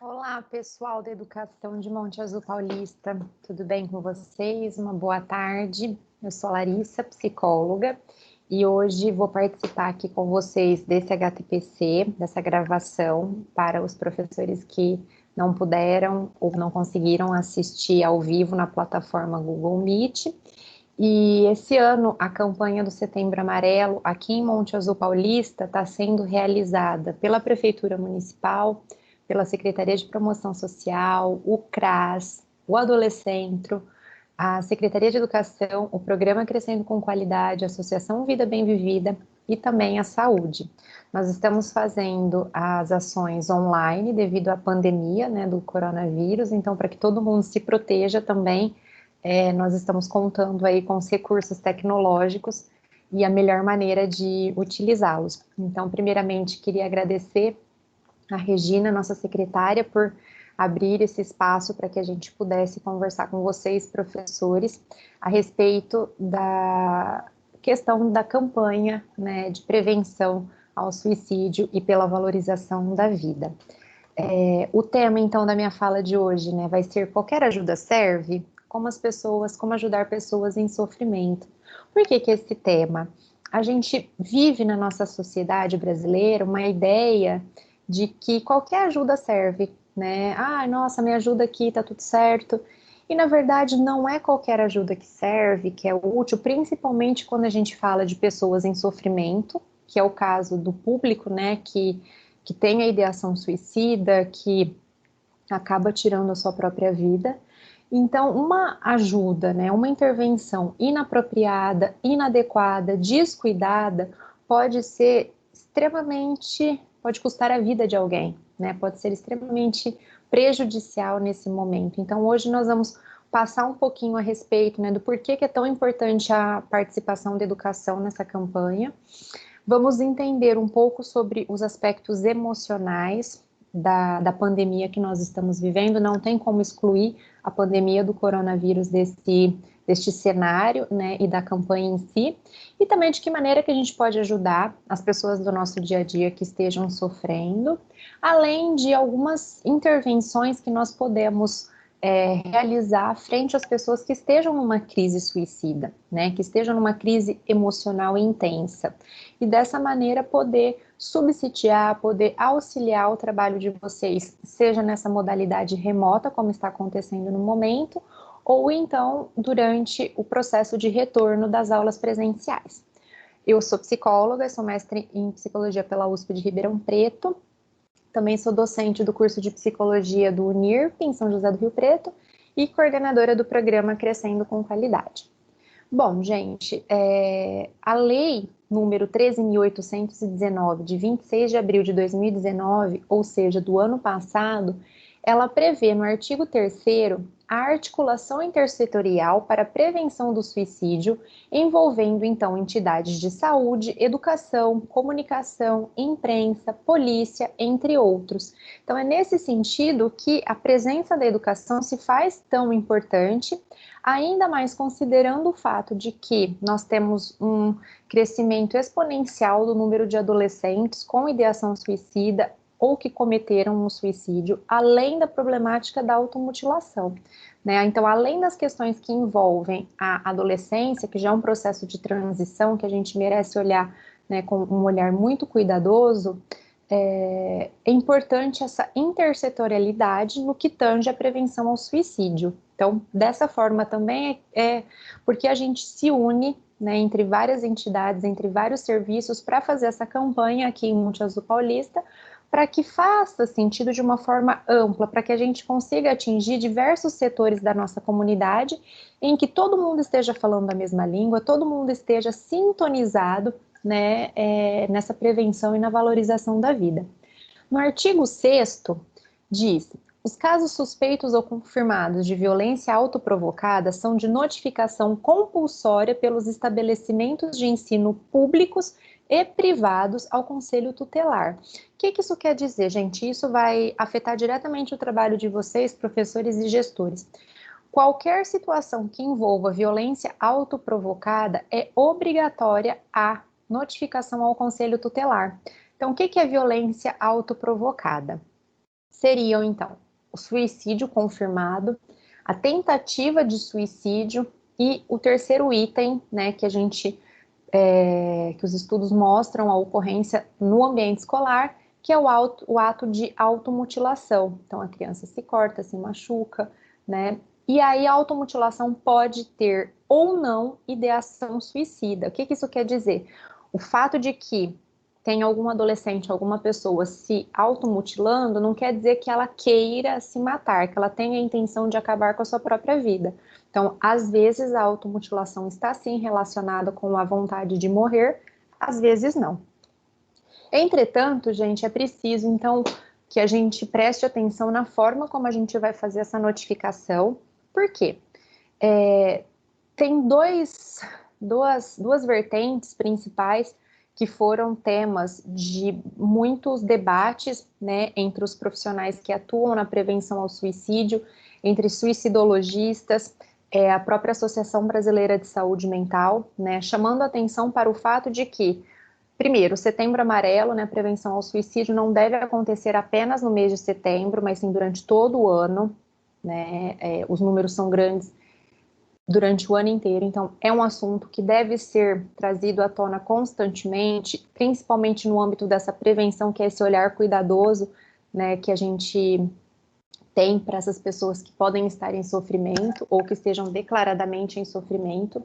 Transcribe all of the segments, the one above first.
Olá, pessoal da Educação de Monte Azul Paulista, tudo bem com vocês? Uma boa tarde. Eu sou Larissa, psicóloga, e hoje vou participar aqui com vocês desse HTPC, dessa gravação para os professores que não puderam ou não conseguiram assistir ao vivo na plataforma Google Meet. E esse ano a campanha do Setembro Amarelo aqui em Monte Azul Paulista está sendo realizada pela Prefeitura Municipal, pela Secretaria de Promoção Social, o CRAS, o Adolescentro, a Secretaria de Educação, o Programa Crescendo com Qualidade, a Associação Vida Bem Vivida e também a Saúde. Nós estamos fazendo as ações online devido à pandemia, né, do coronavírus, então para que todo mundo se proteja também, nós estamos contando aí com os recursos tecnológicos e a melhor maneira de utilizá-los. Então, primeiramente, queria agradecer a Regina, nossa secretária, por abrir esse espaço para que a gente pudesse conversar com vocês, professores, a respeito da questão da campanha, né, de prevenção ao suicídio e pela valorização da vida. O tema, então, da minha fala de hoje, né, vai ser qualquer ajuda serve? Como ajudar pessoas em sofrimento. Por que esse tema? A gente vive na nossa sociedade brasileira uma ideia de que qualquer ajuda serve, né? Ah, nossa, me ajuda aqui, tá tudo certo. E na verdade não é qualquer ajuda que serve, que é útil, principalmente quando a gente fala de pessoas em sofrimento, que é o caso do público, né, que tem a ideação suicida, que acaba tirando a sua própria vida. Então, uma ajuda, né, uma intervenção inapropriada, inadequada, descuidada, pode ser pode custar a vida de alguém, né, pode ser extremamente prejudicial nesse momento. Então, hoje nós vamos passar um pouquinho a respeito, né, do porquê que é tão importante a participação da educação nessa campanha. Vamos entender um pouco sobre os aspectos emocionais da pandemia que nós estamos vivendo. Não tem como excluir a pandemia do coronavírus deste cenário, né, e da campanha em si, e também de que maneira que a gente pode ajudar as pessoas do nosso dia a dia que estejam sofrendo, além de algumas intervenções que nós podemos realizar frente às pessoas que estejam numa crise suicida, né, que estejam numa crise emocional intensa, e dessa maneira poder subsidiar, poder auxiliar o trabalho de vocês, seja nessa modalidade remota, como está acontecendo no momento, ou então durante o processo de retorno das aulas presenciais. Eu sou psicóloga, sou mestre em psicologia pela USP de Ribeirão Preto, também sou docente do curso de psicologia do UNIRP, em São José do Rio Preto, e coordenadora do programa Crescendo com Qualidade. Bom, gente, a lei número 13.819, de 26 de abril de 2019, ou seja, do ano passado, ela prevê no artigo 3º a articulação intersetorial para a prevenção do suicídio, envolvendo, então, entidades de saúde, educação, comunicação, imprensa, polícia, entre outros. Então, é nesse sentido que a presença da educação se faz tão importante, ainda mais considerando o fato de que nós temos um crescimento exponencial do número de adolescentes com ideação suicida ou que cometeram um suicídio, além da problemática da automutilação, né? Então, além das questões que envolvem a adolescência, que já é um processo de transição que a gente merece olhar, né, com um olhar muito cuidadoso, é importante essa intersetorialidade no que tange a prevenção ao suicídio. Então, dessa forma também é porque a gente se une, né, entre várias entidades, entre vários serviços, para fazer essa campanha aqui em Monte Azul Paulista, para que faça sentido de uma forma ampla, para que a gente consiga atingir diversos setores da nossa comunidade, em que todo mundo esteja falando a mesma língua, todo mundo esteja sintonizado, né, nessa prevenção e na valorização da vida. No artigo 6º, diz: os casos suspeitos ou confirmados de violência autoprovocada são de notificação compulsória pelos estabelecimentos de ensino públicos e privados ao Conselho Tutelar. O que isso quer dizer, gente? Isso vai afetar diretamente o trabalho de vocês, professores e gestores. Qualquer situação que envolva violência autoprovocada é obrigatória a notificação ao Conselho Tutelar. Então, o que é violência autoprovocada? seriam, então, o suicídio confirmado, a tentativa de suicídio e o terceiro item, né, que que os estudos mostram a ocorrência no ambiente escolar, que é o ato de automutilação. Então, a criança se corta, se machuca, né? E aí a automutilação pode ter ou não ideação suicida. O que isso quer dizer? O fato de que tem algum adolescente, alguma pessoa se automutilando, não quer dizer que ela queira se matar, que ela tenha a intenção de acabar com a sua própria vida. Então, às vezes a automutilação está sim relacionada com a vontade de morrer, às vezes não. Entretanto, gente, é preciso, então, que a gente preste atenção na forma como a gente vai fazer essa notificação. Por quê? Tem duas vertentes principais que foram temas de muitos debates, né, entre os profissionais que atuam na prevenção ao suicídio, entre suicidologistas, a própria Associação Brasileira de Saúde Mental, né, chamando atenção para o fato de que, primeiro, o Setembro Amarelo, né, prevenção ao suicídio, não deve acontecer apenas no mês de setembro, mas sim durante todo o ano, né, os números são grandes durante o ano inteiro, então é um assunto que deve ser trazido à tona constantemente, principalmente no âmbito dessa prevenção, que é esse olhar cuidadoso, né, que a gente tem para essas pessoas que podem estar em sofrimento ou que estejam declaradamente em sofrimento.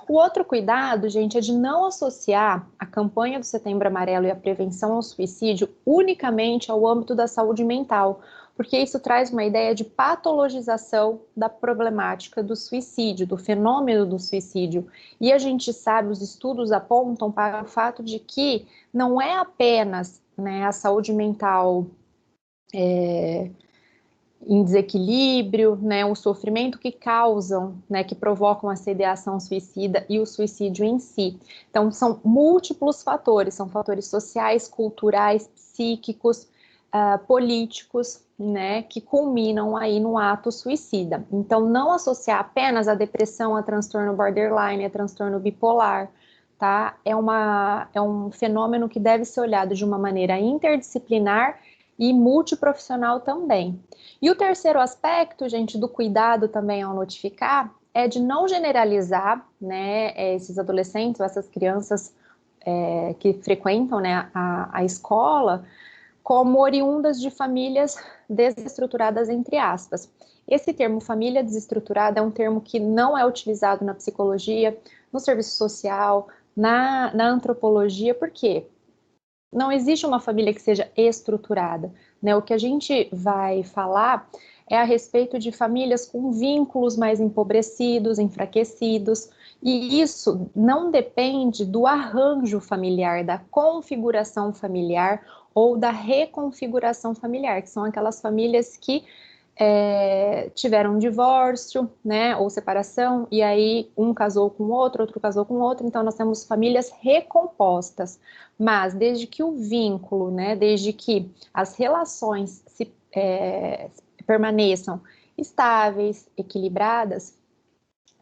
O outro cuidado, gente, é de não associar a campanha do Setembro Amarelo e a prevenção ao suicídio unicamente ao âmbito da saúde mental, porque isso traz uma ideia de patologização da problemática do suicídio, do fenômeno do suicídio. E a gente sabe, os estudos apontam para o fato de que não é apenas, né, a saúde mental em desequilíbrio, né, o sofrimento que causam, né, que provocam essa ideação suicida e o suicídio em si. Então, são múltiplos fatores, são fatores sociais, culturais, psíquicos, políticos, né, que culminam aí no ato suicida. Então, não associar apenas a depressão a transtorno borderline, a transtorno bipolar, tá? É um fenômeno que deve ser olhado de uma maneira interdisciplinar e multiprofissional também. E o terceiro aspecto, gente, do cuidado também ao notificar, é de não generalizar, né, esses adolescentes, essas crianças que frequentam, né, a escola, como oriundas de famílias desestruturadas, entre aspas. Esse termo família desestruturada é um termo que não é utilizado na psicologia, no serviço social, na antropologia, por quê? Não existe uma família que seja estruturada, né? O que a gente vai falar é a respeito de famílias com vínculos mais empobrecidos, enfraquecidos, e isso não depende do arranjo familiar, da configuração familiar ou da reconfiguração familiar, que são aquelas famílias que tiveram um divórcio, né, ou separação, e aí um casou com o outro casou com o outro, então nós temos famílias recompostas, mas desde que o vínculo, né, desde que as relações permaneçam estáveis, equilibradas,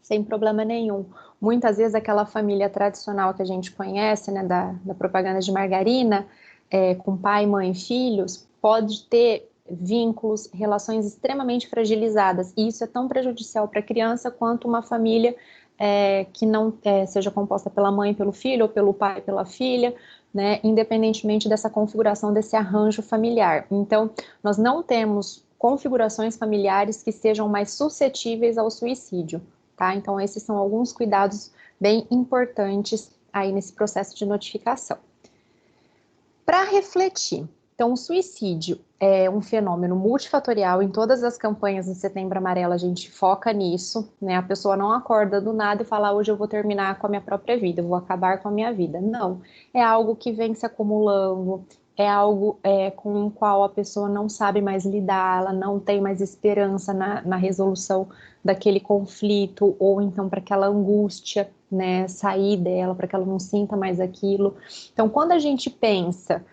sem problema nenhum. Muitas vezes aquela família tradicional que a gente conhece, né, da propaganda de margarina, com pai, mãe e filhos, pode ter vínculos, relações extremamente fragilizadas, e isso é tão prejudicial para a criança quanto uma família que não seja composta pela mãe pelo filho, ou pelo pai pela filha, né, independentemente dessa configuração, desse arranjo familiar. Então, nós não temos configurações familiares que sejam mais suscetíveis ao suicídio, tá? Então, esses são alguns cuidados bem importantes aí nesse processo de notificação. Para refletir, então, o suicídio é um fenômeno multifatorial. Em todas as campanhas do Setembro Amarelo a gente foca nisso, né? A pessoa não acorda do nada e fala, hoje eu vou terminar com a minha própria vida, eu vou acabar com a minha vida. Não, é algo que vem se acumulando, é algo com o qual a pessoa não sabe mais lidar, ela não tem mais esperança na resolução daquele conflito, ou então para aquela angústia, né, sair dela, para que ela não sinta mais aquilo. Então, quando a gente pensa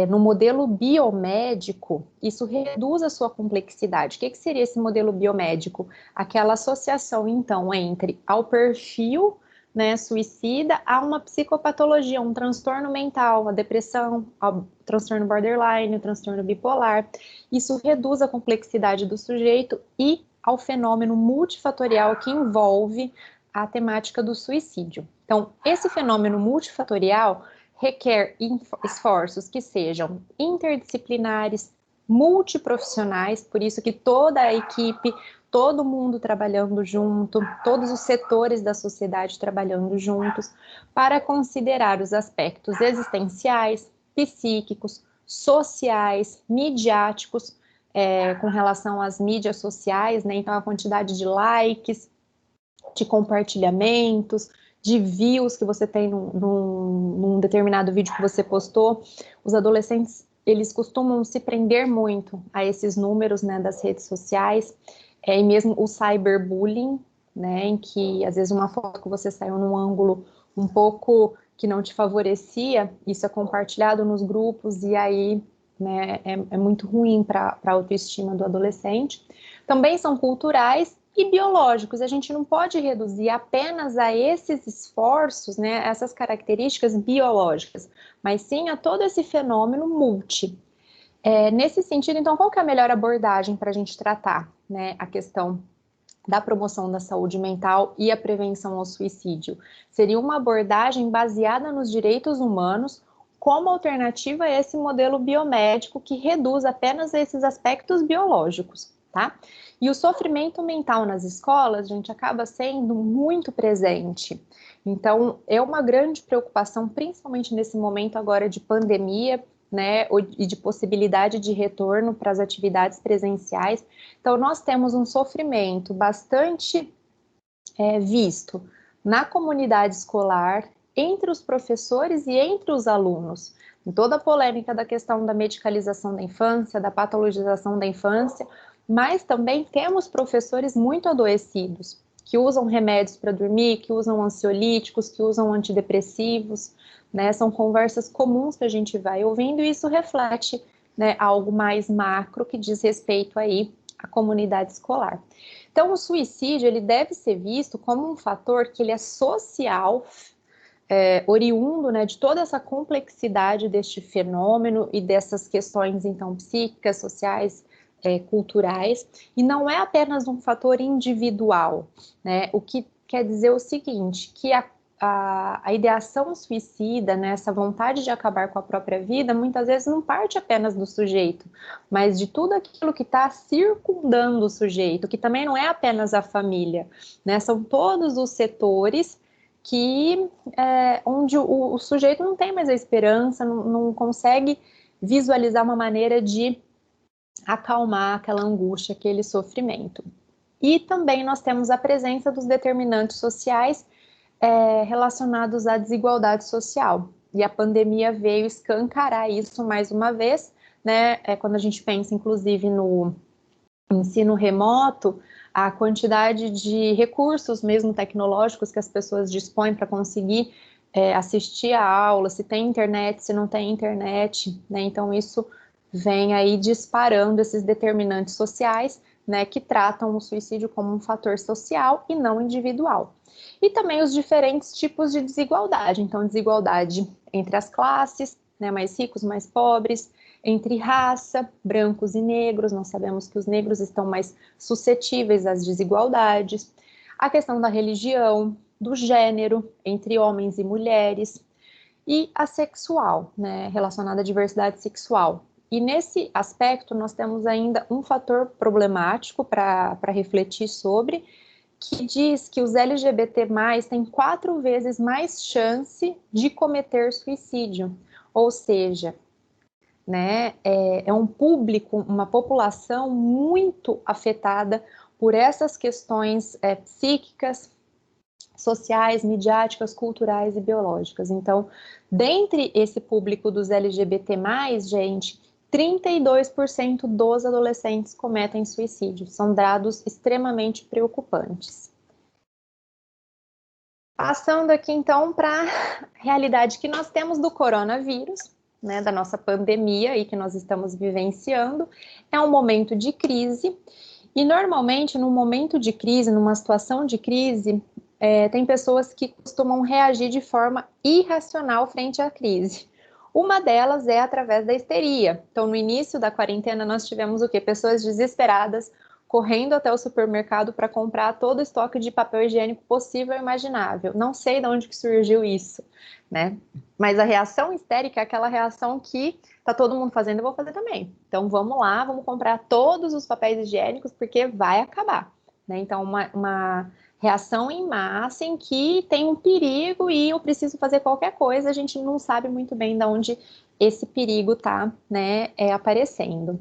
no modelo biomédico, isso reduz a sua complexidade. O que seria esse modelo biomédico? Aquela associação, então, entre ao perfil, né, suicida a uma psicopatologia, um transtorno mental, a depressão, o transtorno borderline, o transtorno bipolar. Isso reduz a complexidade do sujeito e ao fenômeno multifatorial que envolve a temática do suicídio. Então, esse fenômeno multifatorial requer esforços que sejam interdisciplinares, multiprofissionais, por isso que toda a equipe, todo mundo trabalhando junto, todos os setores da sociedade trabalhando juntos, para considerar os aspectos existenciais, psíquicos, sociais, midiáticos, com relação às mídias sociais, né? Então, a quantidade de likes, de compartilhamentos, de views que você tem num determinado vídeo que você postou. Os adolescentes, eles costumam se prender muito a esses números, né, das redes sociais, e mesmo o cyberbullying, né, em que às vezes uma foto que você saiu num ângulo um pouco que não te favorecia, isso é compartilhado nos grupos e aí, né, é muito ruim para a autoestima do adolescente. Também são culturais e biológicos. A gente não pode reduzir apenas a esses esforços, né, essas características biológicas, mas sim a todo esse fenômeno multi. Nesse sentido, então, qual que é a melhor abordagem para a gente tratar, né, a questão da promoção da saúde mental e a prevenção ao suicídio? Seria uma abordagem baseada nos direitos humanos, como alternativa a esse modelo biomédico que reduz apenas esses aspectos biológicos, tá? E o sofrimento mental nas escolas, gente, acaba sendo muito presente. Então, é uma grande preocupação, principalmente nesse momento agora de pandemia, né, e de possibilidade de retorno para as atividades presenciais. Então, nós temos um sofrimento bastante visto na comunidade escolar, entre os professores e entre os alunos. Em toda a polêmica da questão da medicalização da infância, da patologização da infância, mas também temos professores muito adoecidos, que usam remédios para dormir, que usam ansiolíticos, que usam antidepressivos, né? São conversas comuns que a gente vai ouvindo e isso reflete, né, algo mais macro que diz respeito aí à comunidade escolar. Então, o suicídio, ele deve ser visto como um fator que ele é social, oriundo, né, de toda essa complexidade deste fenômeno e dessas questões, então, psíquicas, sociais, culturais, e não é apenas um fator individual, né, o que quer dizer o seguinte, que a ideação suicida, né, essa vontade de acabar com a própria vida, muitas vezes não parte apenas do sujeito, mas de tudo aquilo que está circundando o sujeito, que também não é apenas a família, né, são todos os setores que onde o sujeito não tem mais a esperança, não consegue visualizar uma maneira de acalmar aquela angústia, aquele sofrimento. E também nós temos a presença dos determinantes sociais relacionados à desigualdade social. E a pandemia veio escancarar isso mais uma vez, né? Quando a gente pensa, inclusive, no ensino remoto, a quantidade de recursos mesmo tecnológicos que as pessoas dispõem para conseguir assistir a aula, se tem internet, se não tem internet, né? Então isso vem aí disparando esses determinantes sociais, né, que tratam o suicídio como um fator social e não individual. E também os diferentes tipos de desigualdade, então desigualdade entre as classes, né, mais ricos, mais pobres, entre raça, brancos e negros, nós sabemos que os negros estão mais suscetíveis às desigualdades, a questão da religião, do gênero, entre homens e mulheres, e a sexual, né, relacionada à diversidade sexual. E nesse aspecto nós temos ainda um fator problemático para refletir sobre, que diz que os LGBT+, têm 4 vezes mais chance de cometer suicídio, ou seja, né, é um público, uma população muito afetada por essas questões psíquicas, sociais, midiáticas, culturais e biológicas. Então, dentre esse público dos LGBT+, gente, 32% dos adolescentes cometem suicídio. São dados extremamente preocupantes. Passando aqui, então, para a realidade que nós temos do coronavírus, né, da nossa pandemia aí que nós estamos vivenciando. É um momento de crise, e normalmente, num momento de crise, numa situação de crise, tem pessoas que costumam reagir de forma irracional frente à crise. Uma delas é através da histeria. Então, no início da quarentena, nós tivemos o quê? Pessoas desesperadas, correndo até o supermercado para comprar todo o estoque de papel higiênico possível e imaginável. Não sei de onde que surgiu isso, né? Mas a reação histérica é aquela reação que tá todo mundo fazendo, eu vou fazer também. Então, vamos lá, vamos comprar todos os papéis higiênicos, porque vai acabar, né? Então, uma reação em massa em que tem um perigo e eu preciso fazer qualquer coisa, a gente não sabe muito bem de onde esse perigo está, né, aparecendo.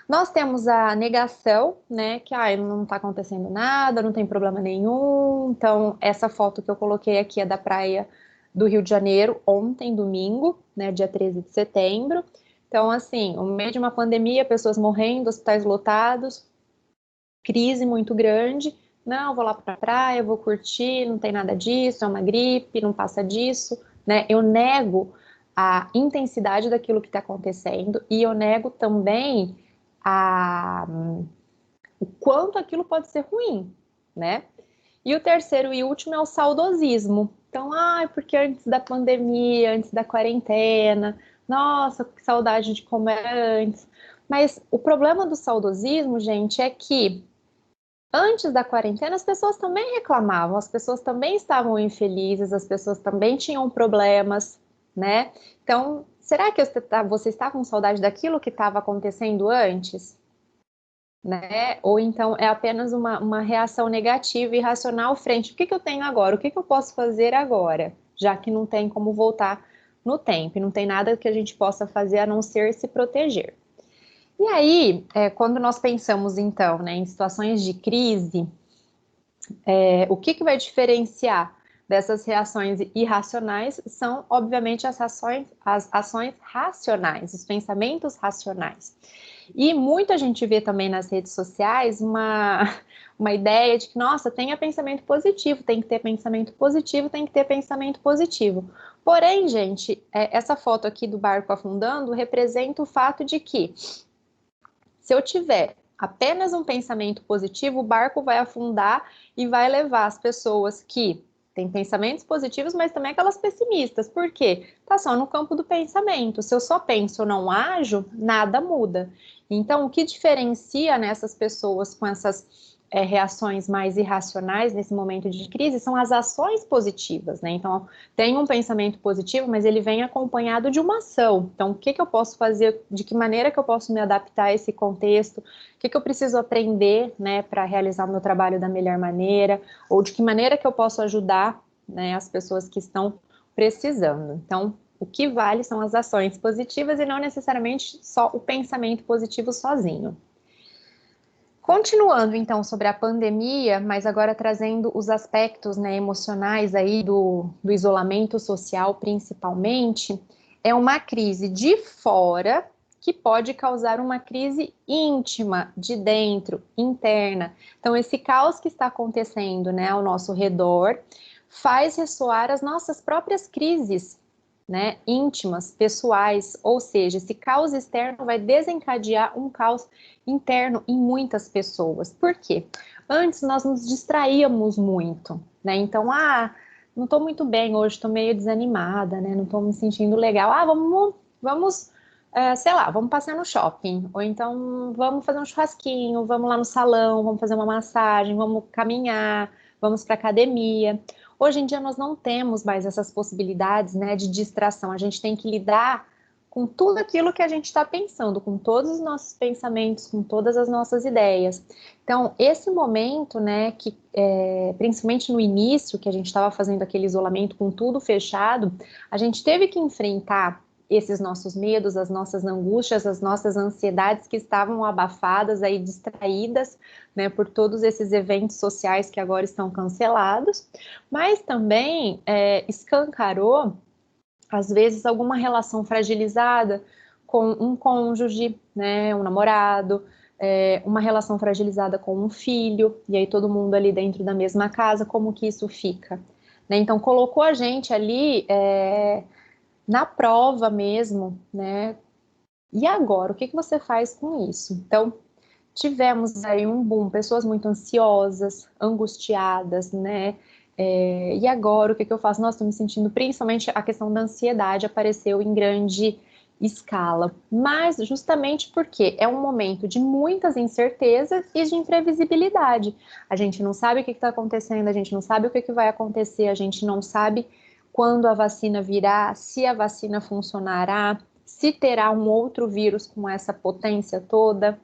Nós temos a negação, né, que não está acontecendo nada, não tem problema nenhum. Então, essa foto que eu coloquei aqui é da praia do Rio de Janeiro, ontem, domingo, né, dia 13 de setembro. Então, assim, no meio de uma pandemia, pessoas morrendo, hospitais lotados, crise muito grande. Não, vou lá para a praia, vou curtir, não tem nada disso, é uma gripe, não passa disso, né? Eu nego a intensidade daquilo que está acontecendo e eu nego também o quanto aquilo pode ser ruim, né? E o terceiro e último é o saudosismo. Então, porque antes da pandemia, antes da quarentena, nossa, que saudade de como era antes. Mas o problema do saudosismo, gente, é que antes da quarentena, as pessoas também reclamavam, as pessoas também estavam infelizes, as pessoas também tinham problemas, né? Então, será que você está com saudade daquilo que estava acontecendo antes? Né? Ou então é apenas uma reação negativa e irracional frente. O que eu tenho agora? O que eu posso fazer agora? Já que não tem como voltar no tempo, não tem nada que a gente possa fazer a não ser se proteger. E aí, quando nós pensamos, então, né, em situações de crise, o que vai diferenciar dessas reações irracionais são, obviamente, as ações racionais, os pensamentos racionais. E muita gente vê também nas redes sociais uma ideia de que, nossa, tenha pensamento positivo, tem que ter pensamento positivo, tem que ter pensamento positivo. Porém, gente, essa foto aqui do barco afundando representa o fato de que, se eu tiver apenas um pensamento positivo, o barco vai afundar e vai levar as pessoas que têm pensamentos positivos, mas também aquelas pessimistas. Por quê? Tá só no campo do pensamento. Se eu só penso ou não ajo, nada muda. Então, o que diferencia nessas pessoas com essas reações mais irracionais nesse momento de crise são as ações positivas, né? Então, tem um pensamento positivo, mas ele vem acompanhado de uma ação. Então, o que eu posso fazer, de que maneira que eu posso me adaptar a esse contexto, o que eu preciso aprender, né, para realizar o meu trabalho da melhor maneira, ou de que maneira que eu posso ajudar, né, as pessoas que estão precisando. Então, o que vale são as ações positivas e não necessariamente só o pensamento positivo sozinho. Continuando, então, sobre a pandemia, mas agora trazendo os aspectos, né, emocionais aí do isolamento social, principalmente, é uma crise de fora que pode causar uma crise íntima, de dentro, interna. Então, esse caos que está acontecendo, né, ao nosso redor, faz ressoar as nossas próprias crises, né, íntimas, pessoais, ou seja, esse caos externo vai desencadear um caos interno em muitas pessoas. Por quê? Antes nós nos distraíamos muito, né? Então, não estou muito bem hoje, estou meio desanimada, né? Não estou me sentindo legal. Vamos, sei lá, vamos passear no shopping, ou então vamos fazer um churrasquinho, vamos lá no salão, vamos fazer uma massagem, vamos caminhar, vamos para academia. Hoje em dia nós não temos mais essas possibilidades, né, de distração. A gente tem que lidar com tudo aquilo que a gente está pensando, com todos os nossos pensamentos, com todas as nossas ideias. Então, esse momento, né, que principalmente no início, que a gente estava fazendo aquele isolamento com tudo fechado, a gente teve que enfrentar esses nossos medos, as nossas angústias, as nossas ansiedades que estavam abafadas, aí distraídas, né, por todos esses eventos sociais que agora estão cancelados, mas também escancarou, às vezes, alguma relação fragilizada com um cônjuge, né, um namorado, uma relação fragilizada com um filho, e aí todo mundo ali dentro da mesma casa, como que isso fica? Né? Então, colocou a gente ali na prova mesmo, né? E agora, o que você faz com isso? Então, tivemos aí um boom, pessoas muito ansiosas, angustiadas, né? E agora, o que eu faço? Nossa, estou me sentindo, principalmente a questão da ansiedade apareceu em grande escala, mas justamente porque é um momento de muitas incertezas e de imprevisibilidade. A gente não sabe o que está acontecendo, a gente não sabe o que vai acontecer, a gente não sabe quando a vacina virá, se a vacina funcionará, se terá um outro vírus com essa potência toda,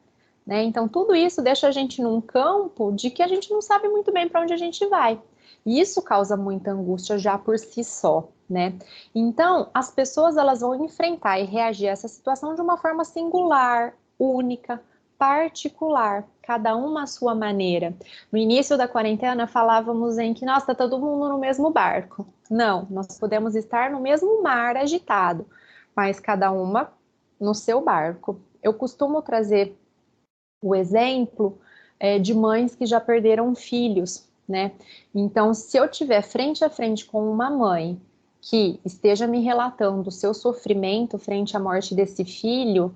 né? Então, tudo isso deixa a gente num campo de que a gente não sabe muito bem para onde a gente vai. E isso causa muita angústia já por si só, né? Então, as pessoas elas vão enfrentar e reagir a essa situação de uma forma singular, única, particular, cada uma à sua maneira. No início da quarentena, falávamos em que, nossa, tá todo mundo no mesmo barco. Não, nós podemos estar no mesmo mar agitado, mas cada uma no seu barco. Eu costumo trazer o exemplo de mães que já perderam filhos, né? Então, se eu tiver frente a frente com uma mãe que esteja me relatando o seu sofrimento frente à morte desse filho,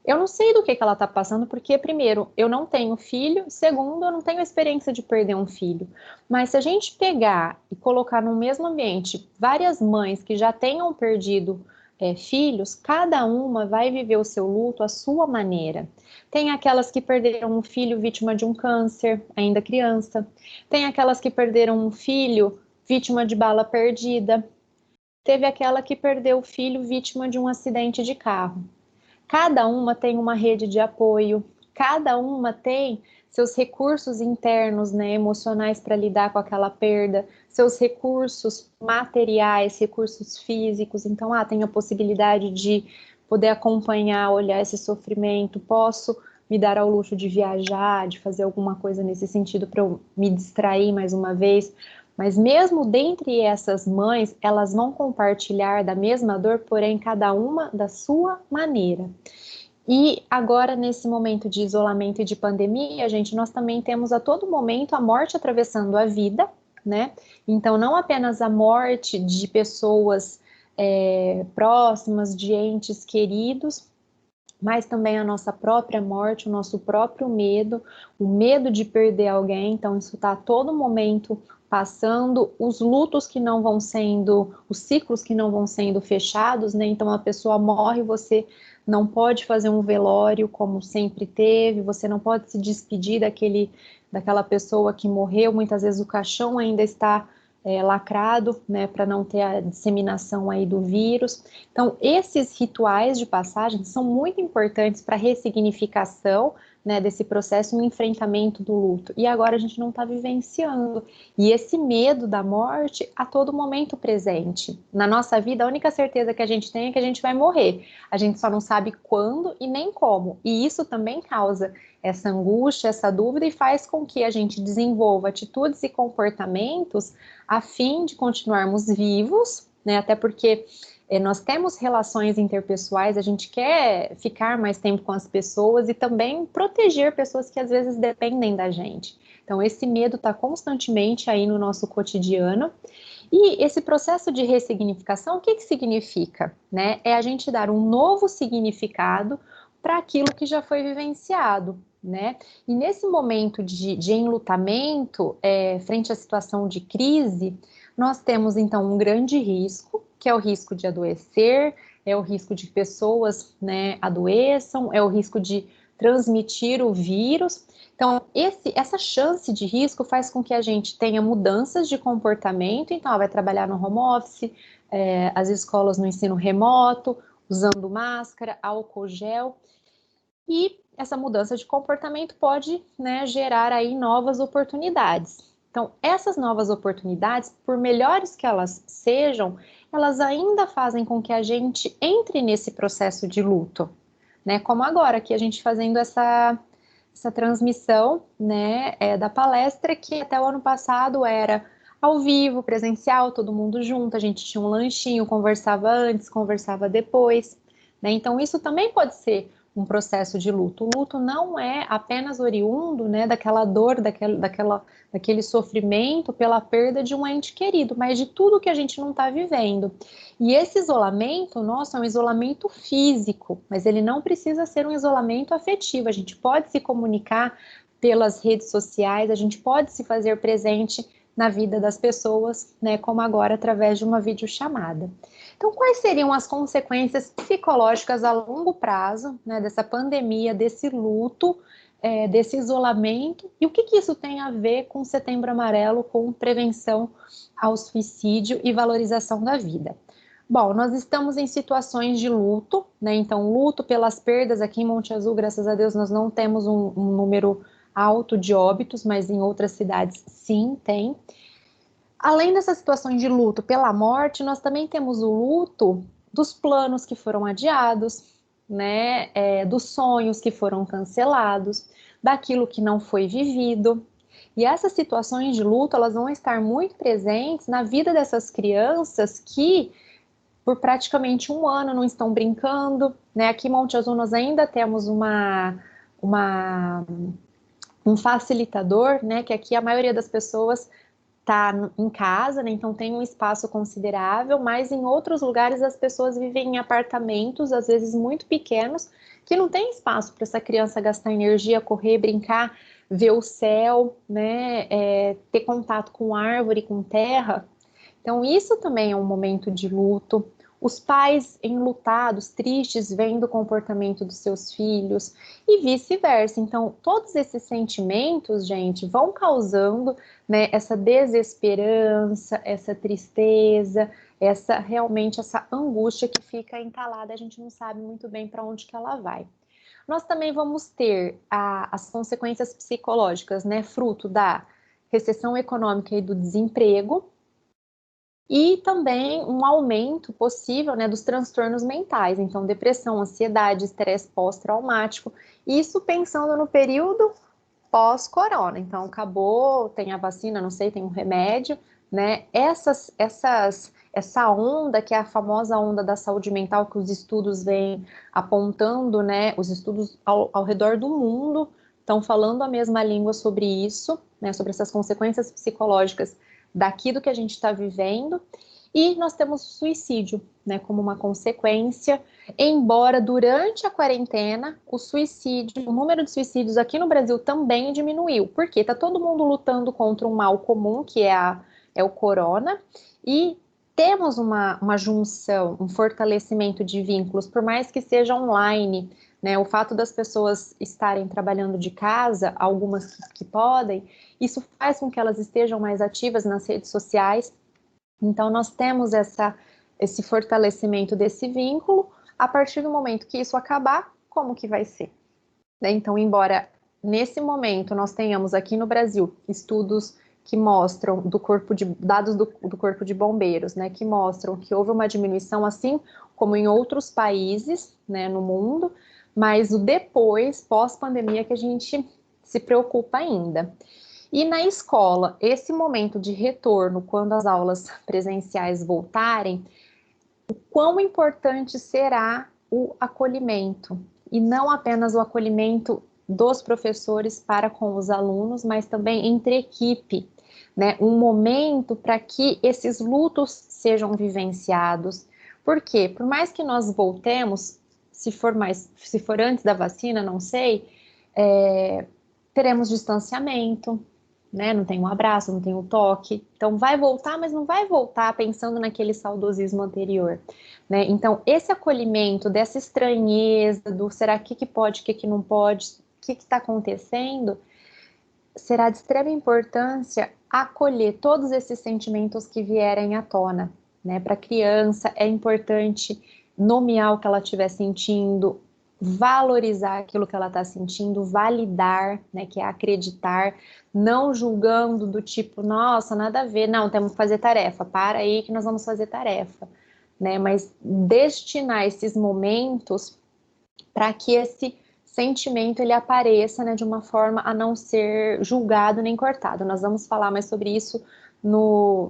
eu não sei do que ela está passando, porque, primeiro, eu não tenho filho, segundo, eu não tenho experiência de perder um filho. Mas se a gente pegar e colocar no mesmo ambiente várias mães que já tenham perdido filhos, cada uma vai viver o seu luto à sua maneira. Tem aquelas que perderam um filho vítima de um câncer, ainda criança. Tem aquelas que perderam um filho vítima de bala perdida. Teve aquela que perdeu o filho vítima de um acidente de carro. Cada uma tem uma rede de apoio, cada uma tem seus recursos internos, né, emocionais para lidar com aquela perda, seus recursos materiais, recursos físicos. Então, tem a possibilidade de poder acompanhar, olhar esse sofrimento, posso me dar ao luxo de viajar, de fazer alguma coisa nesse sentido para eu me distrair mais uma vez. Mas mesmo dentre essas mães, elas vão compartilhar da mesma dor, porém cada uma da sua maneira. E agora, nesse momento de isolamento e de pandemia, gente, nós também temos a todo momento a morte atravessando a vida, né? Então, não apenas a morte de pessoas próximas, de entes queridos, mas também a nossa própria morte, o nosso próprio medo, o medo de perder alguém. Então, isso está a todo momento passando, os lutos que não vão sendo, os ciclos que não vão sendo fechados, né? Então, a pessoa morre, você não pode fazer um velório como sempre teve, você não pode se despedir daquela pessoa que morreu, muitas vezes o caixão ainda está lacrado, né, para não ter a disseminação aí do vírus. Então, esses rituais de passagem são muito importantes para a ressignificação, né, desse processo no enfrentamento do luto. E agora a gente não está vivenciando. E esse medo da morte a todo momento presente. Na nossa vida, a única certeza que a gente tem é que a gente vai morrer. A gente só não sabe quando e nem como. E isso também causa essa angústia, essa dúvida e faz com que a gente desenvolva atitudes e comportamentos a fim de continuarmos vivos, né? Até porque nós temos relações interpessoais, a gente quer ficar mais tempo com as pessoas e também proteger pessoas que às vezes dependem da gente. Então, esse medo está constantemente aí no nosso cotidiano. E esse processo de ressignificação, o que significa? Né? É a gente dar um novo significado para aquilo que já foi vivenciado. Né? E nesse momento de enlutamento, frente à situação de crise, nós temos então um grande risco, que é o risco de adoecer, é o risco de pessoas, né, adoeçam, é o risco de transmitir o vírus. Então, essa chance de risco faz com que a gente tenha mudanças de comportamento. Então, ela vai trabalhar no home office, as escolas no ensino remoto, usando máscara, álcool gel. E essa mudança de comportamento pode, né, gerar aí novas oportunidades. Então, essas novas oportunidades, por melhores que elas sejam, elas ainda fazem com que a gente entre nesse processo de luto, né? Como agora, que a gente fazendo essa transmissão, né, da palestra, que até o ano passado era ao vivo, presencial, todo mundo junto, a gente tinha um lanchinho, conversava antes, conversava depois, né? Então, isso também pode ser um processo de luto. O luto não é apenas oriundo, né, daquela dor, daquele sofrimento pela perda de um ente querido, mas de tudo que a gente não está vivendo. E esse isolamento, nossa, é um isolamento físico, mas ele não precisa ser um isolamento afetivo. A gente pode se comunicar pelas redes sociais, a gente pode se fazer presente na vida das pessoas, né, como agora através de uma videochamada. Então, quais seriam as consequências psicológicas a longo prazo, né, dessa pandemia, desse luto, desse isolamento, e o que isso tem a ver com o Setembro Amarelo, com prevenção ao suicídio e valorização da vida? Bom, nós estamos em situações de luto, né? Então, luto pelas perdas. Aqui em Monte Azul, graças a Deus, nós não temos um número alto de óbitos, mas em outras cidades sim tem. Além dessas situações de luto pela morte, nós também temos o luto dos planos que foram adiados, né? Dos sonhos que foram cancelados, daquilo que não foi vivido. E essas situações de luto, elas vão estar muito presentes na vida dessas crianças que por praticamente um ano não estão brincando, né? Aqui em Monte Azul nós ainda temos um facilitador, né? Que aqui a maioria das pessoas está em casa, né? Então tem um espaço considerável, mas em outros lugares as pessoas vivem em apartamentos, às vezes muito pequenos, que não tem espaço para essa criança gastar energia, correr, brincar, ver o céu, né? Ter contato com árvore, com terra. Então, isso também é um momento de luto. Os pais enlutados, tristes, vendo o comportamento dos seus filhos e vice-versa. Então, todos esses sentimentos, gente, vão causando, né, essa desesperança, essa tristeza, realmente essa angústia que fica entalada, a gente não sabe muito bem para onde que ela vai. Nós também vamos ter as consequências psicológicas, né, fruto da recessão econômica e do desemprego, e também um aumento possível, né, dos transtornos mentais, então depressão, ansiedade, estresse pós-traumático, isso pensando no período pós-corona. Então acabou, tem a vacina, não sei, tem um remédio, né? Essa onda, que é a famosa onda da saúde mental, que os estudos vêm apontando, né? Os estudos ao redor do mundo estão falando a mesma língua sobre isso, né? Sobre essas consequências psicológicas daqui do que a gente está vivendo. E nós temos o suicídio, né, como uma consequência, embora durante a quarentena o número de suicídios aqui no Brasil também diminuiu, porque está todo mundo lutando contra um mal comum, que é o corona, e temos uma junção, um fortalecimento de vínculos, por mais que seja online, né, o fato das pessoas estarem trabalhando de casa, algumas que podem, isso faz com que elas estejam mais ativas nas redes sociais. Então, nós temos esse fortalecimento desse vínculo. A partir do momento que isso acabar, como que vai ser? Né? Então, embora nesse momento nós tenhamos aqui no Brasil estudos que mostram dados do Corpo de Bombeiros, né, que mostram que houve uma diminuição, assim como em outros países, né, no mundo, mas o depois, pós-pandemia, que a gente se preocupa ainda. E na escola, esse momento de retorno, quando as aulas presenciais voltarem, o quão importante será o acolhimento? E não apenas o acolhimento dos professores para com os alunos, mas também entre equipe, né? Um momento para que esses lutos sejam vivenciados. Por quê? Por mais que nós voltemos, se for antes da vacina, não sei, teremos distanciamento, né? Não tem um abraço, não tem um toque. Então vai voltar, mas não vai voltar pensando naquele saudosismo anterior, né? Então esse acolhimento dessa estranheza do será que pode, que não pode, o que está acontecendo, será de extrema importância acolher todos esses sentimentos que vierem à tona, né? Para a criança é importante nomear o que ela estiver sentindo, valorizar aquilo que ela está sentindo, validar, né, que é acreditar, não julgando do tipo, nossa, nada a ver, não, temos que fazer tarefa, para aí que nós vamos fazer tarefa, né, mas destinar esses momentos para que esse sentimento ele apareça, né, de uma forma a não ser julgado nem cortado. Nós vamos falar mais sobre isso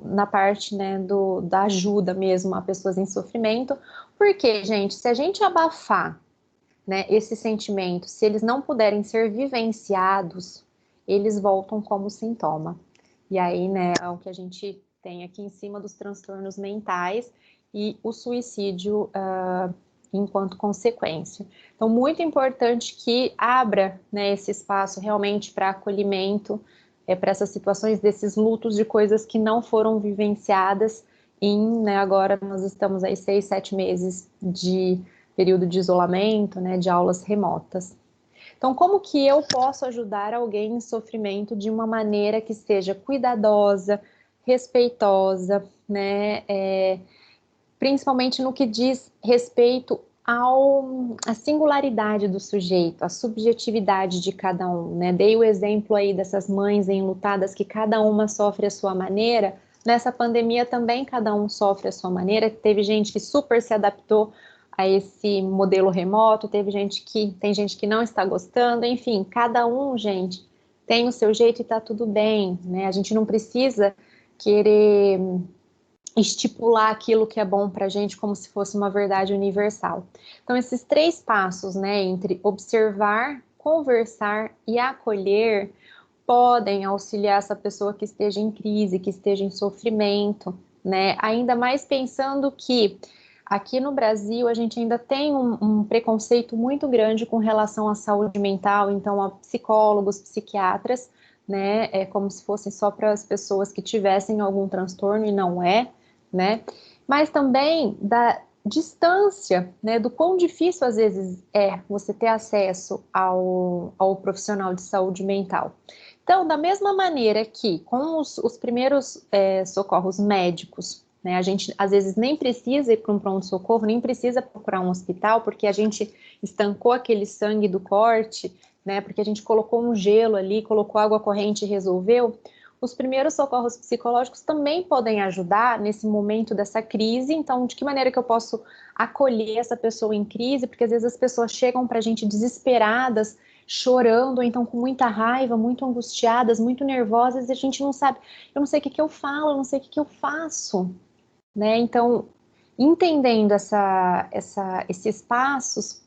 na parte, né, da ajuda mesmo a pessoas em sofrimento, porque, gente, se a gente abafar, né, esses sentimentos, se eles não puderem ser vivenciados, eles voltam como sintoma. E aí, né, é o que a gente tem aqui em cima dos transtornos mentais e o suicídio enquanto consequência. Então, muito importante que abra, né, esse espaço realmente para acolhimento para essas situações desses lutos de coisas que não foram vivenciadas né, agora nós estamos aí 6, 7 meses de período de isolamento, né, de aulas remotas. Então, como que eu posso ajudar alguém em sofrimento de uma maneira que seja cuidadosa, respeitosa, né, principalmente no que diz respeito à singularidade do sujeito, à subjetividade de cada um, né? Dei o exemplo aí dessas mães enlutadas que cada uma sofre a sua maneira. Nessa pandemia também cada um sofre a sua maneira. Teve gente que super se adaptou a esse modelo remoto, tem gente que não está gostando, enfim, cada um, gente, tem o seu jeito e tá tudo bem, né? A gente não precisa querer estipular aquilo que é bom para a gente como se fosse uma verdade universal. Então, esses 3 passos, né, entre observar, conversar e acolher, podem auxiliar essa pessoa que esteja em crise, que esteja em sofrimento, né? Ainda mais pensando que aqui no Brasil a gente ainda tem um preconceito muito grande com relação à saúde mental, então a psicólogos, psiquiatras, né? É como se fossem só para as pessoas que tivessem algum transtorno e não é, né? Mas também da distância, né, do quão difícil às vezes é você ter acesso ao profissional de saúde mental. Então, da mesma maneira que com os primeiros socorros médicos, né, a gente às vezes nem precisa ir para um pronto-socorro, nem precisa procurar um hospital, porque a gente estancou aquele sangue do corte, né, porque a gente colocou um gelo ali, colocou água corrente e resolveu. Os primeiros socorros psicológicos também podem ajudar nesse momento dessa crise. Então, de que maneira que eu posso acolher essa pessoa em crise? Porque às vezes as pessoas chegam para a gente desesperadas, chorando, ou então com muita raiva, muito angustiadas, muito nervosas, e a gente não sabe, eu não sei o que que eu falo, eu não sei o que que eu faço, né? Então, entendendo esses passos,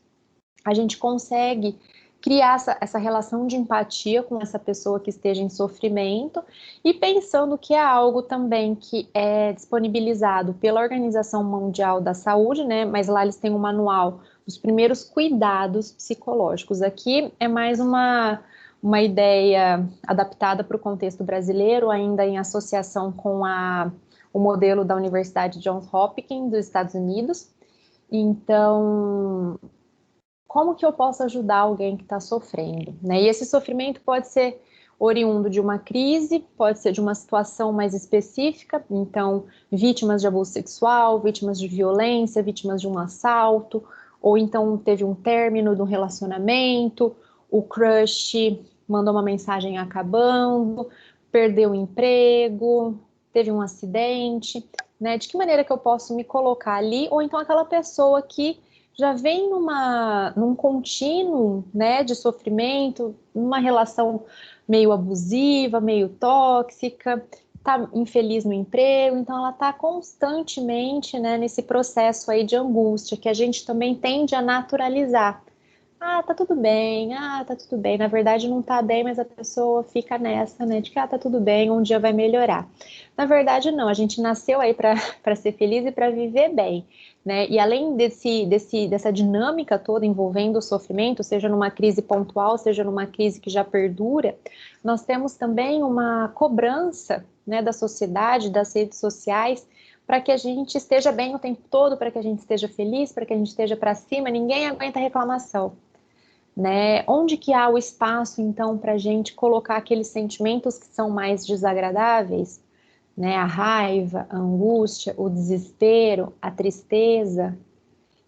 a gente consegue criar essa relação de empatia com essa pessoa que esteja em sofrimento e pensando que é algo também que é disponibilizado pela Organização Mundial da Saúde, né? Mas lá eles têm um manual dos primeiros cuidados psicológicos. Aqui é mais uma ideia adaptada para o contexto brasileiro, ainda em associação com o modelo da Universidade Johns Hopkins dos Estados Unidos. Então, como que eu posso ajudar alguém que está sofrendo, né? E esse sofrimento pode ser oriundo de uma crise, pode ser de uma situação mais específica, então, vítimas de abuso sexual, vítimas de violência, vítimas de um assalto, ou então teve um término de um relacionamento, o crush mandou uma mensagem acabando, perdeu o emprego, teve um acidente, né? De que maneira que eu posso me colocar ali, ou então aquela pessoa que já vem num contínuo, né, de sofrimento, numa relação meio abusiva, meio tóxica, tá infeliz no emprego, então ela tá constantemente, né, nesse processo aí de angústia, que a gente também tende a naturalizar. Tá tudo bem, na verdade não tá bem, mas a pessoa fica nessa, né, de que, tá tudo bem, um dia vai melhorar. Na verdade, não, a gente nasceu aí para ser feliz e para viver bem, né? E além dessa dinâmica toda envolvendo o sofrimento, seja numa crise pontual, seja numa crise que já perdura, nós temos também uma cobrança, né, da sociedade, das redes sociais, para que a gente esteja bem o tempo todo, para que a gente esteja feliz, para que a gente esteja para cima, ninguém aguenta reclamação, né? Onde que há o espaço, então, para a gente colocar aqueles sentimentos que são mais desagradáveis, né? A raiva, a angústia, o desespero, a tristeza.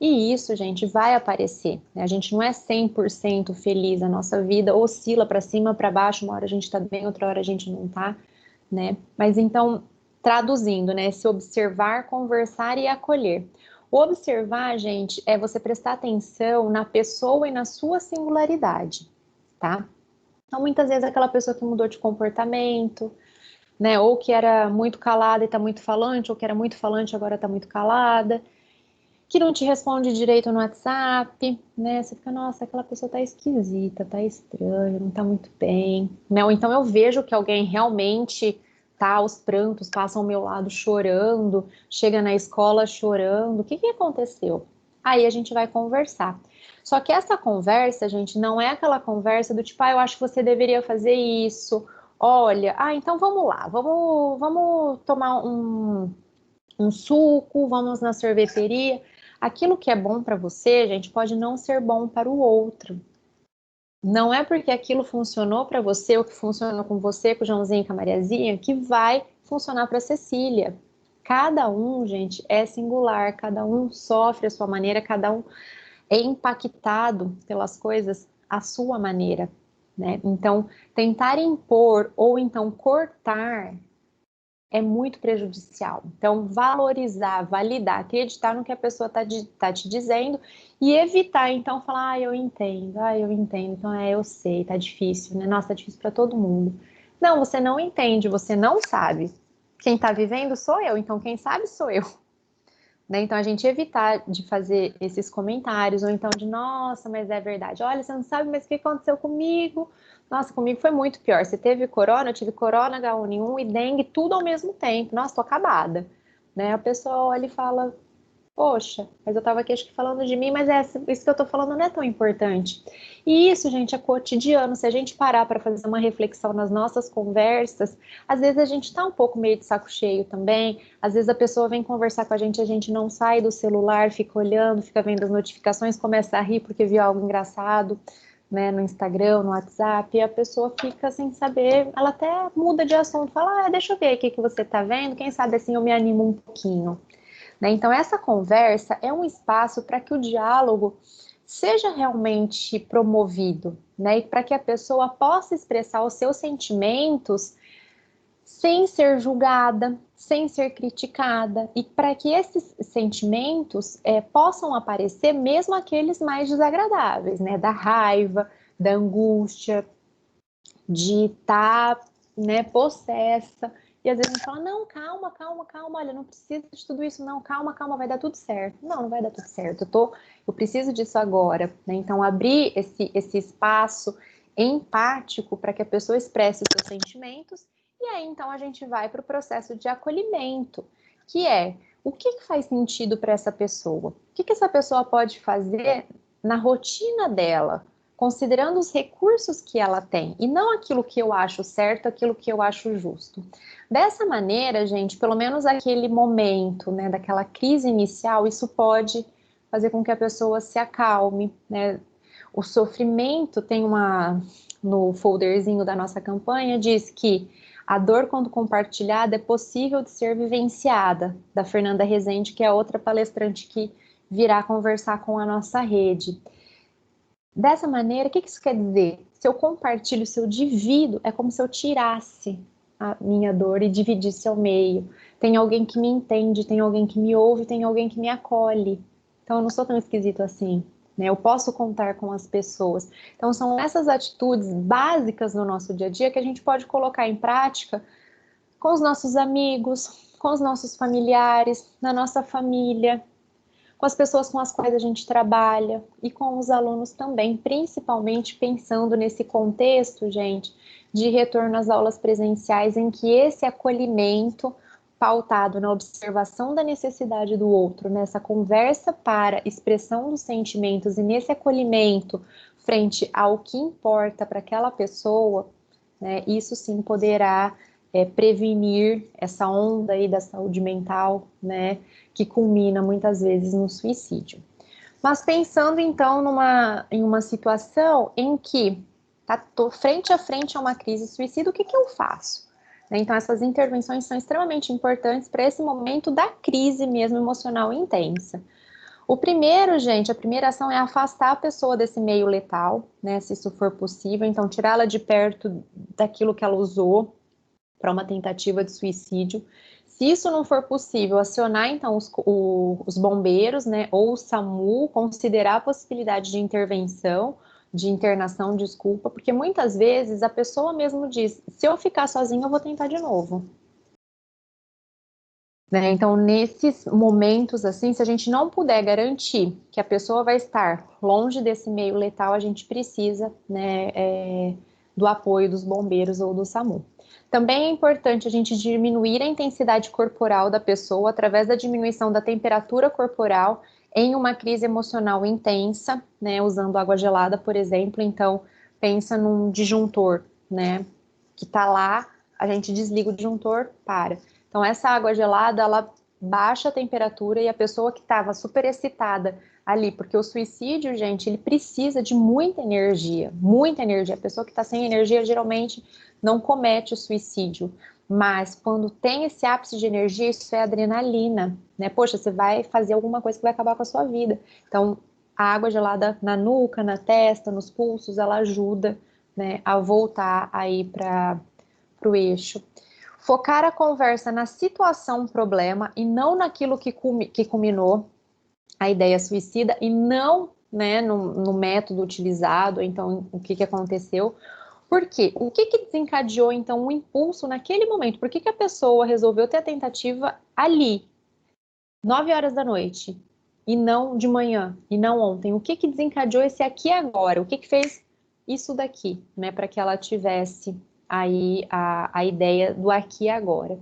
E isso, gente, vai aparecer, né? A gente não é 100% feliz, a nossa vida oscila para cima, para baixo, uma hora a gente está bem, outra hora a gente não está, né? Mas então, traduzindo, né? Se observar, conversar e acolher. O observar, gente, é você prestar atenção na pessoa e na sua singularidade, tá? Então, muitas vezes aquela pessoa que mudou de comportamento, né? Ou que era muito calada e está muito falante, ou que era muito falante e agora está muito calada, que não te responde direito no WhatsApp, né? Você fica, nossa, aquela pessoa tá esquisita, tá estranha, não tá muito bem, né? Ou então eu vejo que alguém realmente tá aos prantos, passa ao meu lado chorando, chega na escola chorando, o que que aconteceu? Aí a gente vai conversar. Só que essa conversa, gente, não é aquela conversa do tipo, eu acho que você deveria fazer isso, olha, então vamos lá, vamos tomar um suco, vamos na sorveteria. Aquilo que é bom para você, gente, pode não ser bom para o outro. Não é porque aquilo funcionou para você, ou que funcionou com você, com o Joãozinho e com a Mariazinha, que vai funcionar para a Cecília. Cada um, gente, é singular, cada um sofre a sua maneira, cada um é impactado pelas coisas à sua maneira, né? Então, tentar impor ou então cortar é muito prejudicial. Então, valorizar, validar, acreditar no que a pessoa tá te dizendo e evitar, então, falar, eu entendo, então eu sei, tá difícil, né? Nossa, tá difícil para todo mundo. Não, você não entende, você não sabe. Quem tá vivendo sou eu, então quem sabe sou eu. Né? Então, a gente evitar de fazer esses comentários, ou então de, nossa, mas é verdade. Olha, você não sabe, mas o que aconteceu comigo? Nossa, comigo foi muito pior. Você teve corona, eu tive corona, H1N1 e dengue, tudo ao mesmo tempo. Nossa, tô acabada. Né? A pessoa olha e fala, poxa, mas eu estava aqui acho que falando de mim, mas isso que eu estou falando não é tão importante. E isso, gente, é cotidiano. Se a gente parar para fazer uma reflexão nas nossas conversas, às vezes a gente está um pouco meio de saco cheio também. Às vezes a pessoa vem conversar com a gente não sai do celular, fica olhando, fica vendo as notificações, começa a rir porque viu algo engraçado, né, no Instagram, no WhatsApp, e a pessoa fica sem saber, ela até muda de assunto, fala, deixa eu ver o que você está vendo, quem sabe assim eu me animo um pouquinho. Né? Então, essa conversa é um espaço para que o diálogo seja realmente promovido, né? E para que a pessoa possa expressar os seus sentimentos sem ser julgada, sem ser criticada, e para que esses sentimentos possam aparecer, mesmo aqueles mais desagradáveis, né? Da raiva, da angústia, de estar, né, possessa. E às vezes a gente fala, não, calma, calma, calma, olha, não precisa de tudo isso, não, calma, calma, vai dar tudo certo. Não, não vai dar tudo certo, eu preciso disso agora, né? Então, abrir esse espaço empático para que a pessoa expresse os seus sentimentos, e aí, então, a gente vai para o processo de acolhimento, que é, o que faz sentido para essa pessoa? O que essa pessoa pode fazer na rotina dela? Considerando os recursos que ela tem e não aquilo que eu acho certo, aquilo que eu acho justo. Dessa maneira, gente, pelo menos aquele momento, né, daquela crise inicial, isso pode fazer com que a pessoa se acalme, né? O sofrimento tem no folderzinho da nossa campanha, diz que a dor, quando compartilhada, é possível de ser vivenciada, da Fernanda Rezende, que é outra palestrante que virá conversar com a nossa rede. Dessa maneira, o que isso quer dizer? Se eu compartilho, se eu divido, é como se eu tirasse a minha dor e dividisse ao meio. Tem alguém que me entende, tem alguém que me ouve, tem alguém que me acolhe. Então, eu não sou tão esquisito assim, né? Eu posso contar com as pessoas. Então, são essas atitudes básicas no nosso dia a dia que a gente pode colocar em prática com os nossos amigos, com os nossos familiares, na nossa família, com as pessoas com as quais a gente trabalha e com os alunos também, principalmente pensando nesse contexto, gente, de retorno às aulas presenciais, em que esse acolhimento pautado na observação da necessidade do outro, nessa conversa para expressão dos sentimentos e nesse acolhimento frente ao que importa para aquela pessoa, né, isso sim poderá prevenir essa onda aí da saúde mental, né, que culmina muitas vezes no suicídio. Mas pensando então em uma situação em que estou frente a frente a uma crise de suicídio, o que eu faço? Então essas intervenções são extremamente importantes para esse momento da crise mesmo emocional intensa. O primeiro, gente, a primeira ação é afastar a pessoa desse meio letal, né, se isso for possível, então tirá-la de perto daquilo que ela usou para uma tentativa de suicídio. Se isso não for possível, acionar então os bombeiros, né, ou o SAMU, considerar a possibilidade de intervenção, de internação, desculpa, porque muitas vezes a pessoa mesmo diz, se eu ficar sozinha, eu vou tentar de novo. Né? Então, nesses momentos assim, se a gente não puder garantir que a pessoa vai estar longe desse meio letal, a gente precisa, né, do apoio dos bombeiros ou do SAMU. Também é importante a gente diminuir a intensidade corporal da pessoa através da diminuição da temperatura corporal em uma crise emocional intensa, né, usando água gelada, por exemplo. Então, pensa num disjuntor, né, que está lá, a gente desliga o disjuntor, para. Então, essa água gelada, ela baixa a temperatura e a pessoa que estava super excitada ali, porque o suicídio, gente, ele precisa de muita energia, muita energia. A pessoa que está sem energia, geralmente, não comete o suicídio. Mas quando tem esse ápice de energia, isso é adrenalina, né? Poxa, você vai fazer alguma coisa que vai acabar com a sua vida. Então, a água gelada na nuca, na testa, nos pulsos, ela ajuda, né, a voltar aí para o eixo. Focar a conversa na situação problema e não naquilo que culminou a ideia suicida e não, né, no método utilizado, então o que aconteceu. Por quê? O que desencadeou, então, o impulso naquele momento? Por que a pessoa resolveu ter a tentativa ali, 9 horas da noite, e não de manhã, e não ontem? O que desencadeou esse aqui e agora? O que fez isso daqui, né, para que ela tivesse aí a ideia do aqui e agora?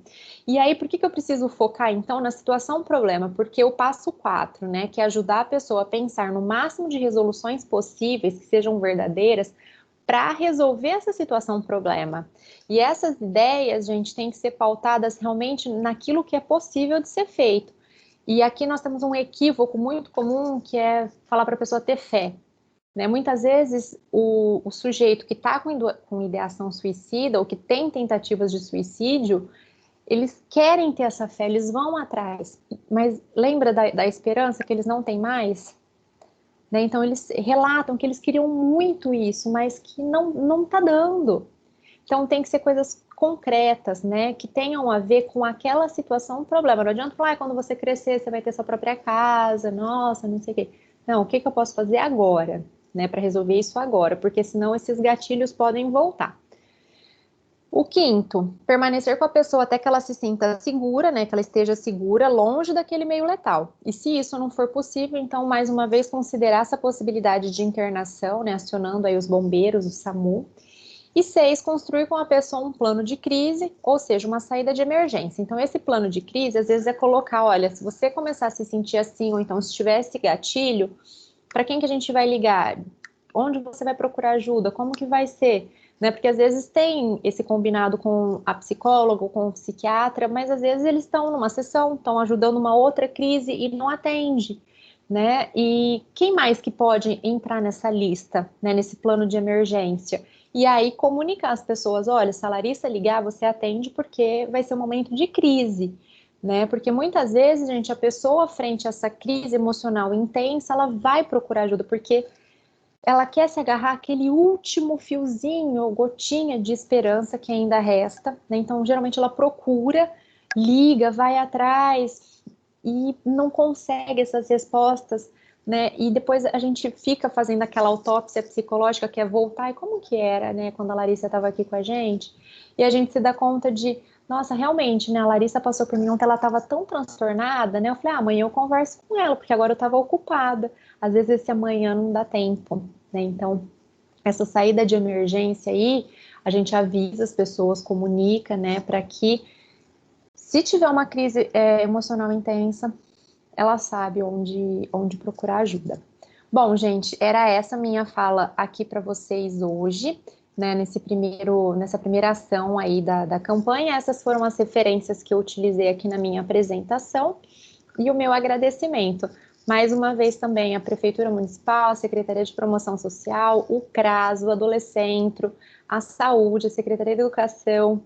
E aí, por que eu preciso focar, então, na situação problema? Porque o passo 4, né, que é ajudar a pessoa a pensar no máximo de resoluções possíveis, que sejam verdadeiras, para resolver essa situação problema. E essas ideias, gente, tem que ser pautadas realmente naquilo que é possível de ser feito. E aqui nós temos um equívoco muito comum, que é falar para a pessoa ter fé. Né? Muitas vezes o sujeito que está com ideação suicida ou que tem tentativas de suicídio, eles querem ter essa fé, eles vão atrás. Mas lembra da esperança que eles não têm mais? Né? Então, eles relatam que eles queriam muito isso, mas que não está dando. Então, tem que ser coisas concretas, né? Que tenham a ver com aquela situação, um problema. Não adianta falar, quando você crescer, você vai ter sua própria casa, nossa, não sei o quê. Não, o que eu posso fazer agora, né? Para resolver isso agora, porque senão esses gatilhos podem voltar. O quinto, permanecer com a pessoa até que ela se sinta segura, né, que ela esteja segura, longe daquele meio letal. E se isso não for possível, então, mais uma vez, considerar essa possibilidade de internação, né, acionando aí os bombeiros, o SAMU. E 6, construir com a pessoa um plano de crise, ou seja, uma saída de emergência. Então, esse plano de crise, às vezes, é colocar, olha, se você começar a se sentir assim, ou então se tiver esse gatilho, para quem que a gente vai ligar? Onde você vai procurar ajuda? Como que vai ser? Né? Porque às vezes tem esse combinado com a psicóloga ou com o psiquiatra, mas às vezes eles estão numa sessão, estão ajudando uma outra crise e não atende, né? E quem mais que pode entrar nessa lista, né? Nesse plano de emergência? E aí comunicar às pessoas, olha, se a Larissa ligar, você atende porque vai ser um momento de crise, né? Porque muitas vezes, gente, a pessoa frente a essa crise emocional intensa, ela vai procurar ajuda, porque ela quer se agarrar àquele último fiozinho ou gotinha de esperança que ainda resta, né? Então, geralmente ela procura, liga, vai atrás e não consegue essas respostas, né? E depois a gente fica fazendo aquela autópsia psicológica que é voltar, e como que era, né? Quando a Larissa estava aqui com a gente, e a gente se dá conta de, nossa, realmente, né? A Larissa passou por mim ontem, ela estava tão transtornada, né? Eu falei, amanhã eu converso com ela, porque agora eu estava ocupada. Às vezes esse amanhã não dá tempo, né? Então, essa saída de emergência aí, a gente avisa as pessoas, comunica, né? Para que, se tiver uma crise emocional intensa, ela sabe onde procurar ajuda. Bom, gente, era essa minha fala aqui para vocês hoje, né, nessa primeira ação aí da campanha. Essas foram as referências que eu utilizei aqui na minha apresentação e o meu agradecimento. Mais uma vez também a Prefeitura Municipal, a Secretaria de Promoção Social, o CRAS, o Adolescentro, a Saúde, a Secretaria de Educação,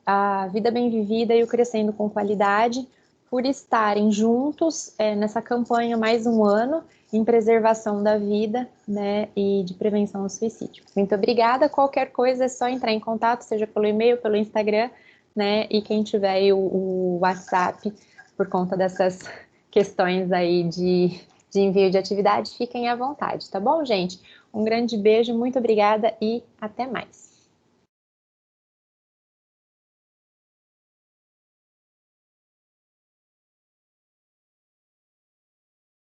a Vida Bem Vivida e o Crescendo com Qualidade, por estarem juntos nessa campanha mais um ano em preservação da vida, né, e de prevenção ao suicídio. Muito obrigada. Qualquer coisa é só entrar em contato, seja pelo e-mail, pelo Instagram, né, e quem tiver o WhatsApp por conta dessas questões aí de envio de atividade, fiquem à vontade, tá bom, gente? Um grande beijo, muito obrigada e até mais.